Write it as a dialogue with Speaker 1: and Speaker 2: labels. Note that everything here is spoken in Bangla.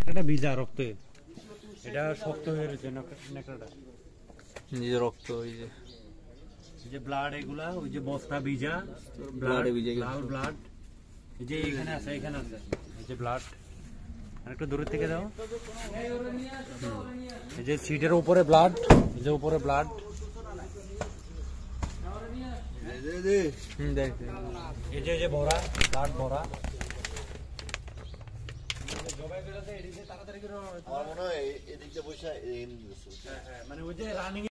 Speaker 1: নাকটা ভিজা রক্তে, এটা শক্ত হয়ে রয়েছে নাকটা,
Speaker 2: যে রক্ত ওই
Speaker 1: যে ব্লাড, এগুলা ওই যে বস্তা ভিজা ব্লাড, লাল ব্লাড, এই যে এখানে আছে, এখানে আছে এই যে ব্লাড। আরেকটু দূরের থেকে দাও। এই যে সিটের উপরে ব্লাড, এই যে উপরে ব্লাড, এই যে ভরা ব্লাড ভরা। তাড়াতাড়ি করে মানে ওই যে রানিং